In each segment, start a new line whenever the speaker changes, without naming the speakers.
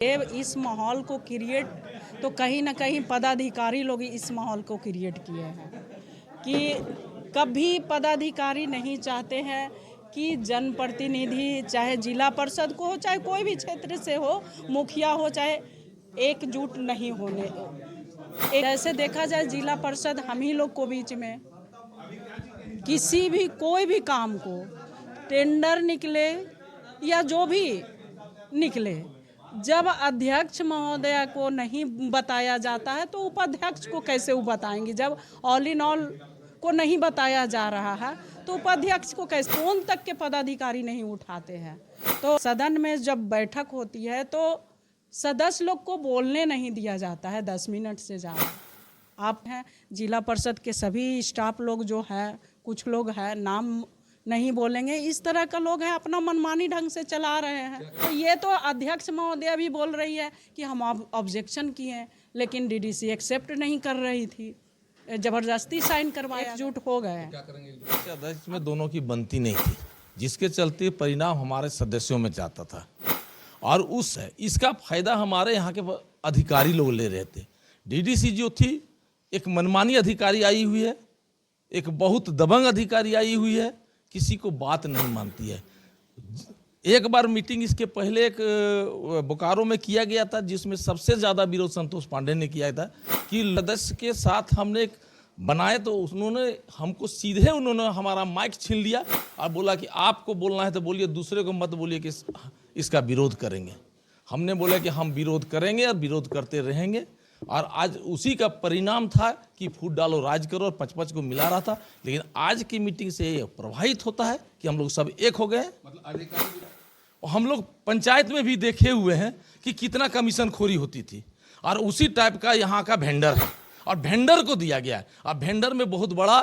इस माहौल को क्रिएट तो कहीं ना कहीं पदाधिकारी लोग इस माहौल को क्रिएट किए हैं कि कभी पदाधिकारी नहीं चाहते हैं कि जनप्रतिनिधि चाहे जिला परिषद को हो चाहे कोई भी क्षेत्र से हो, मुखिया हो चाहे एकजुट नहीं होने। ऐसे देखा जाए जिला परिषद हम ही लोग को बीच में किसी भी कोई भी काम को टेंडर निकले या जो भी निकले, जब अध्यक्ष महोदय को नहीं बताया जाता है तो उपाध्यक्ष को कैसे वो बताएंगे। जब ऑल इन ऑल को नहीं बताया जा रहा है तो उपाध्यक्ष को कैसे, फोन तक के पदाधिकारी नहीं उठाते हैं। तो सदन में जब बैठक होती है तो सदस्य लोग को बोलने नहीं दिया जाता है 10 मिनट से ज़्यादा। आप हैं जिला परिषद के सभी स्टाफ लोग जो है, कुछ लोग हैं नाम नहीं बोलेंगे, इस तरह का लोग हैं, अपना मनमानी ढंग से चला रहे हैं। तो ये तो अध्यक्ष महोदय भी बोल रही है कि हम ऑब्जेक्शन किए हैं, लेकिन डीडीसी एक्सेप्ट नहीं कर रही थी, जबरदस्ती साइन करवाया, एकजुट हो गए।
क्या करेंगे? अध्यक्ष में दोनों की बनती नहीं थी, जिसके चलते परिणाम हमारे सदस्यों में जाता था और इसका फायदा हमारे यहाँ के अधिकारी लोग ले रहे थे। डीडीसी जो थी एक मनमानी अधिकारी आई हुई है, एक बहुत दबंग अधिकारी आई हुई है, किसी को बात नहीं मानती है। एक बार मीटिंग इसके पहले एक बोकारो में किया गया था, जिसमें सबसे ज़्यादा विरोध संतोष पांडे ने किया था कि सदस्य के साथ हमने एक बनाए तो उन्होंने हमको सीधे हमारा माइक छीन लिया और बोला कि आपको बोलना है तो बोलिए, दूसरे को मत बोलिए कि इसका विरोध करेंगे। हमने बोला कि हम विरोध करेंगे और विरोध करते रहेंगे। और आज उसी का परिणाम था कि फूट डालो राज करो और 55 को मिला रहा था। लेकिन आज की मीटिंग से ये प्रभावित होता है कि हम लोग सब एक हो गए। मतलब हम लोग पंचायत में भी देखे हुए हैं कि कितना कमीशन खोरी होती थी, और उसी टाइप का यहाँ का वेंडर है और वेंडर को दिया गया है। और वेंडर में बहुत बड़ा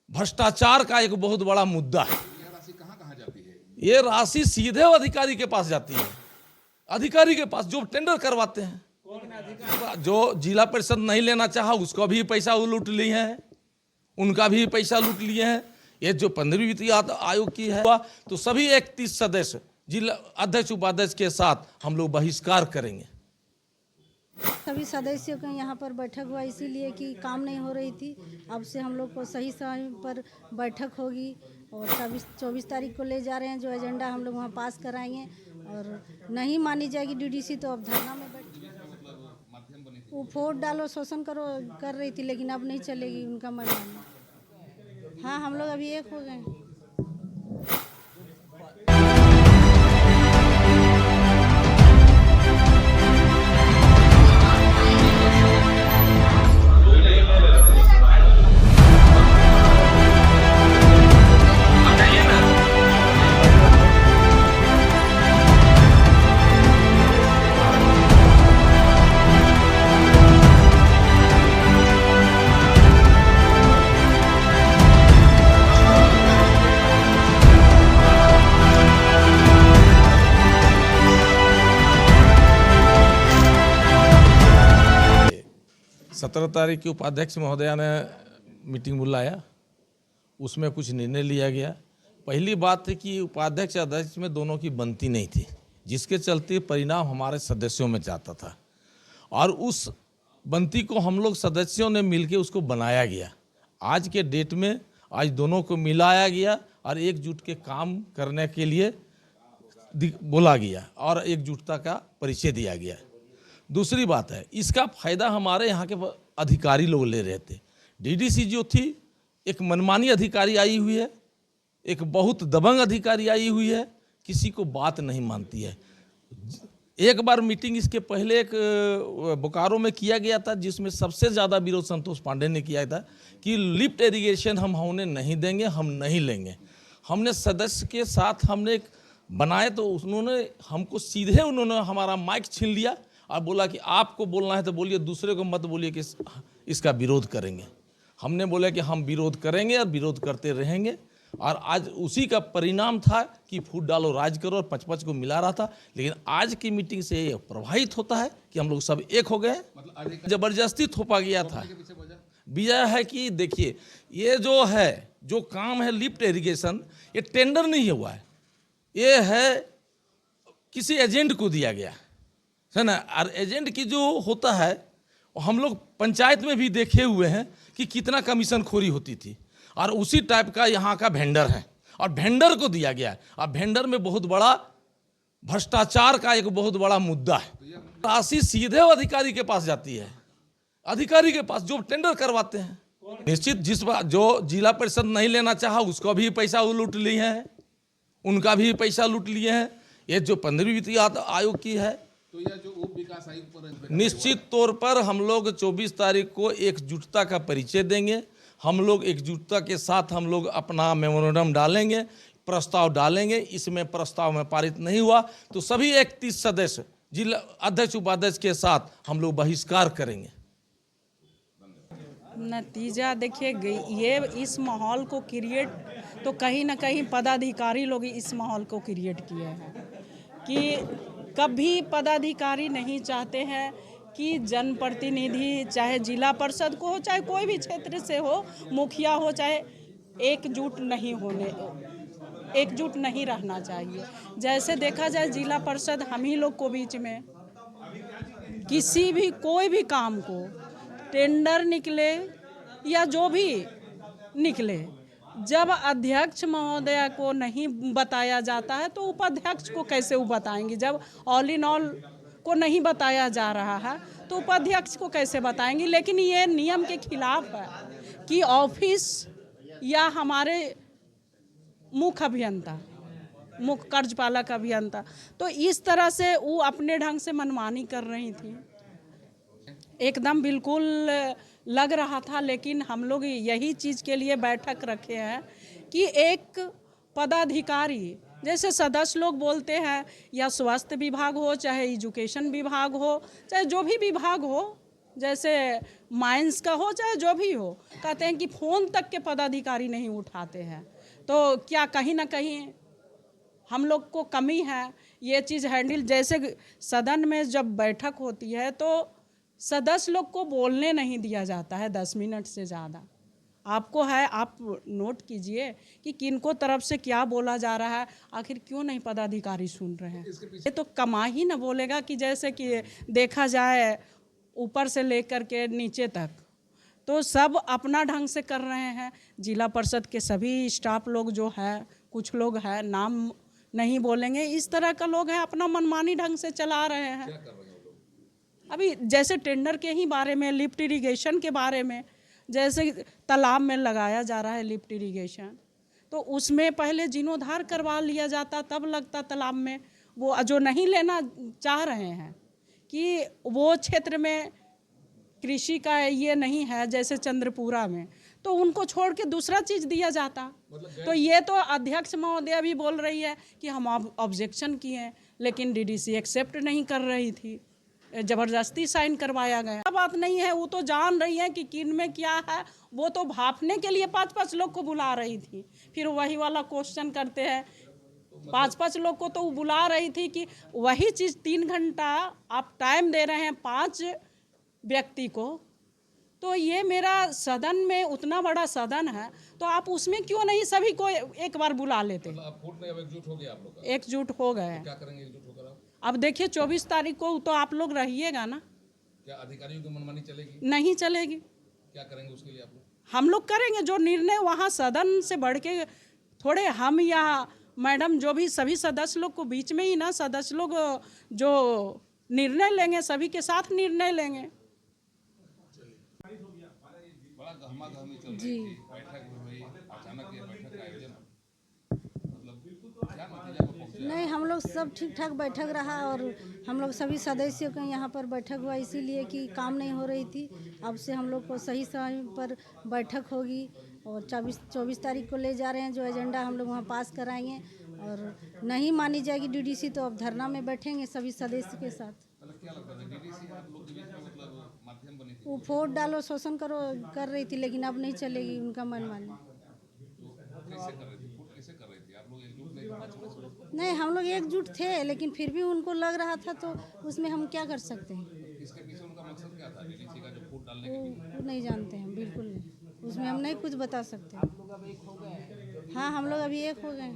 भ्रष्टाचार का एक बहुत बड़ा मुद्दा है।
यह राशि कहाँ जाती है?
ये राशि सीधे अधिकारी के पास जाती है, अधिकारी के पास जो टेंडर करवाते हैं। जो जिला परिषद नहीं लेना चाहा उसका भी पैसा लूट लिए हैं, उनका भी पैसा लूट लिए हैं। ये जो 15वीं वित्तीय आयोग की है तो सभी 31 सदस्य जिला अध्यक्ष उपाध्यक्ष के साथ हम लोग बहिष्कार करेंगे।
सभी सदस्यों का यहाँ पर बैठक हुआ इसीलिए कि काम नहीं हो रही थी। अब से हम लोग को सही समय पर बैठक होगी और 24 तारीख को ले जा रहे हैं जो एजेंडा हम लोग वहाँ पास कराएंगे। और नहीं मानी जाएगी डीडीसी तो अब धरना में वो वोट डालो शोषण करो कर रही थी, लेकिन अब नहीं चलेगी उनका मनमानी। हाँ, हम लोग अभी एक हो गए।
सत्रह तारीख की उपाध्यक्ष महोदया ने मीटिंग बुलाया, उसमें कुछ निर्णय लिया गया। पहली बात थी कि उपाध्यक्ष अध्यक्ष में दोनों की बनती नहीं थी, जिसके चलते परिणाम हमारे सदस्यों में जाता था और उस बनती को हम लोग सदस्यों ने मिलके उसको बनाया गया। आज के डेट में आज दोनों को मिलाया गया और एकजुट के काम करने के लिए बोला गया और एकजुटता का परिचय दिया गया। दूसरी बात है, इसका फायदा हमारे यहाँ के अधिकारी लोग ले रहे थे। डीडीसी जो थी एक मनमानी अधिकारी आई हुई है, एक बहुत दबंग अधिकारी आई हुई है, किसी को बात नहीं मानती है। एक बार मीटिंग इसके पहले एक बोकारो में किया गया था, जिसमें सबसे ज़्यादा विरोध संतोष पांडे ने किया था कि लिफ्ट इरिगेशन हम होने नहीं देंगे, हम नहीं लेंगे। हमने सदस्य के साथ हमने एक बनाए तो उन्होंने हमको सीधे हमारा माइक छीन लिया और बोला कि आपको बोलना है तो बोलिए, दूसरे को मत बोलिए कि इसका विरोध करेंगे। हमने बोला कि हम विरोध करेंगे और विरोध करते रहेंगे। और आज उसी का परिणाम था कि फूट डालो राज करो और 55 को मिला रहा था। लेकिन आज की मीटिंग से ये प्रभावित होता है कि हम लोग सब एक हो गए। मतलब जबरदस्ती थोपा गया था। वजह है कि देखिए, ये जो काम है लिफ्ट इरिगेशन, ये टेंडर नहीं हुआ है, ये है किसी एजेंट को दिया गया। है ना। और एजेंट की जो होता है हम लोग पंचायत में भी देखे हुए हैं कि कितना कमीशन खोरी होती थी, और उसी टाइप का यहाँ का वेंडर है और वेंडर को दिया गया है। और वेंडर में बहुत बड़ा भ्रष्टाचार का एक बहुत बड़ा मुद्दा है। राशि सीधे अधिकारी के पास जाती है, अधिकारी के पास जो टेंडर करवाते हैं। निश्चित जो जिला परिषद नहीं लेना चाहा उसको भी पैसा वो लूट लिए हैं, उनका भी पैसा लूट लिए हैं। ये जो 15वीं वित्तीय आयोग की है,
तो यह जो उप विकास आयुक्त पर
निश्चित तौर पर हम लोग 24 तारीख को एकजुटता का परिचय देंगे। हम लोग एकजुटता के साथ हम लोग अपना मेमोरेंडम डालेंगे, प्रस्ताव डालेंगे। इसमें प्रस्ताव में पारित नहीं हुआ तो सभी 31 सदस्य जिला अध्यक्ष उपाध्यक्ष के साथ हम लोग बहिष्कार करेंगे।
नतीजा देखिए, ये इस माहौल को क्रिएट तो कहीं ना कहीं पदाधिकारी लोग इस माहौल को क्रिएट किए हैं कि कभी पदाधिकारी नहीं चाहते हैं कि जनप्रतिनिधि चाहे जिला परिषद को हो चाहे कोई भी क्षेत्र से हो, मुखिया हो, चाहे एकजुट नहीं रहना चाहिए। जैसे देखा जाए जिला परिषद हम ही लोग को बीच में किसी भी कोई भी काम को टेंडर निकले या जो भी निकले, जब अध्यक्ष महोदय को नहीं बताया जाता है तो उपाध्यक्ष को कैसे वो बताएंगे। जब ऑल इन ऑल को नहीं बताया जा रहा है तो उपाध्यक्ष को कैसे बताएंगे। लेकिन ये नियम के खिलाफ है कि ऑफिस या हमारे मुख्य अभियंता, मुख्य कार्यपालक अभियंता, तो इस तरह से वो अपने ढंग से मनमानी कर रही थी। एकदम बिल्कुल लग रहा था। लेकिन हम लोग यही चीज़ के लिए बैठक रखे हैं कि एक पदाधिकारी जैसे सदस्य लोग बोलते हैं, या स्वास्थ्य विभाग हो चाहे एजुकेशन विभाग हो चाहे जो भी विभाग हो, जैसे माइंस का हो चाहे जो भी हो, कहते हैं कि फ़ोन तक के पदाधिकारी नहीं उठाते हैं। तो क्या कहीं ना कहीं हम लोग को कमी है ये चीज़ हैंडल। जैसे सदन में जब बैठक होती है तो सदस्य लोग को बोलने नहीं दिया जाता है 10 मिनट से ज़्यादा। आपको है, आप नोट कीजिए कि किनको तरफ से क्या बोला जा रहा है, आखिर क्यों नहीं पदाधिकारी सुन रहे हैं। ये तो कमा ही ना बोलेगा कि जैसे कि देखा जाए ऊपर से लेकर के नीचे तक तो सब अपना ढंग से कर रहे हैं। जिला परिषद के सभी स्टाफ लोग जो है, कुछ लोग हैं नाम नहीं बोलेंगे, इस तरह का लोग हैं, अपना मनमानी ढंग से चला रहे हैं। अभी जैसे टेंडर के ही बारे में, लिफ्ट इरिगेशन के बारे में, जैसे तालाब में लगाया जा रहा है लिफ्ट इरिगेशन, तो उसमें पहले जीर्णोद्धार करवा लिया जाता तब लगता तालाब में। वो जो नहीं लेना चाह रहे हैं कि वो क्षेत्र में कृषि का ये नहीं है, जैसे चंद्रपुरा में, तो उनको छोड़ के दूसरा चीज़ दिया जाता। तो ये तो अध्यक्ष महोदय भी बोल रही है कि हम ऑब्जेक्शन किए, लेकिन डीडीसी एक्सेप्ट नहीं कर रही थी, ज़बरदस्ती साइन करवाया गया। बात नहीं है, वो तो जान रही है कि किन में क्या है। वो तो भापने के लिए 5-5 लोग को बुला रही थी, फिर वही वाला क्वेश्चन करते हैं। 5-5 लोग को तो बुला रही थी कि वही चीज़ 3 घंटा आप टाइम दे रहे हैं 5 व्यक्ति को। तो ये मेरा सदन में उतना बड़ा सदन है तो आप उसमें क्यों नहीं सभी को एक बार बुला लेते।
एकजुट हो गया आप लोग?
एकजुट हो गए।
क्या करेंगे एकजुट होकर आप?
अब देखिए 24 तारीख को तो आप लोग रहिएगा ना।
क्या अधिकारियों की मनमानी चलेगी?
नहीं चलेगी।
क्या करेंगे उसके लिए आप लोग?
हम लोग करेंगे जो निर्णय वहाँ सदन से बढ़ के, थोड़े हम या मैडम जो भी सभी सदस्य लोग को बीच में ही ना, सदस्य लोग जो निर्णय लेंगे सभी के साथ निर्णय लेंगे।
बड़ा गहमा गहमी चल
जी।
रही थी, बैठक हुई, अचानक ये बैठक का आयोजन, मतलब क्या नतीजा पर पहुंचे?
नहीं, हम लोग सब ठीक ठाक बैठक रहा और हम लोग सभी सदस्यों का यहाँ पर बैठक हुआ इसीलिए कि काम नहीं हो रही थी। अब से हम लोग को सही समय पर बैठक होगी और 24 तारीख को ले जा रहे हैं जो एजेंडा हम लोग वहाँ पास कराएंगे। और नहीं मानी जाएगी डीडीसी तो अब धरना में बैठेंगे सभी सदस्य के साथ।
मतलब क्या लगता है डीडीसी आप लोग के बीच में मतलब माध्यम बनी थी?
वो वोट डालो शोषण करो कर रही थी, लेकिन अब नहीं चलेगी उनका मनमानी।
कैसे कर रही थी? वोट कैसे कर रही थी? आप लोग एकजुट नहीं थे?
नहीं, हम लोग एकजुट थे, लेकिन फिर भी उनको लग रहा था तो उसमें हम क्या कर सकते हैं।
इसके पीछे उनका मकसद क्या था डीडीसी का जो वोट डालने
वो नहीं जानते हैं, बिल्कुल नहीं, उसमें हम नहीं कुछ बता सकते। हाँ, हम लोग अभी एक हो गए।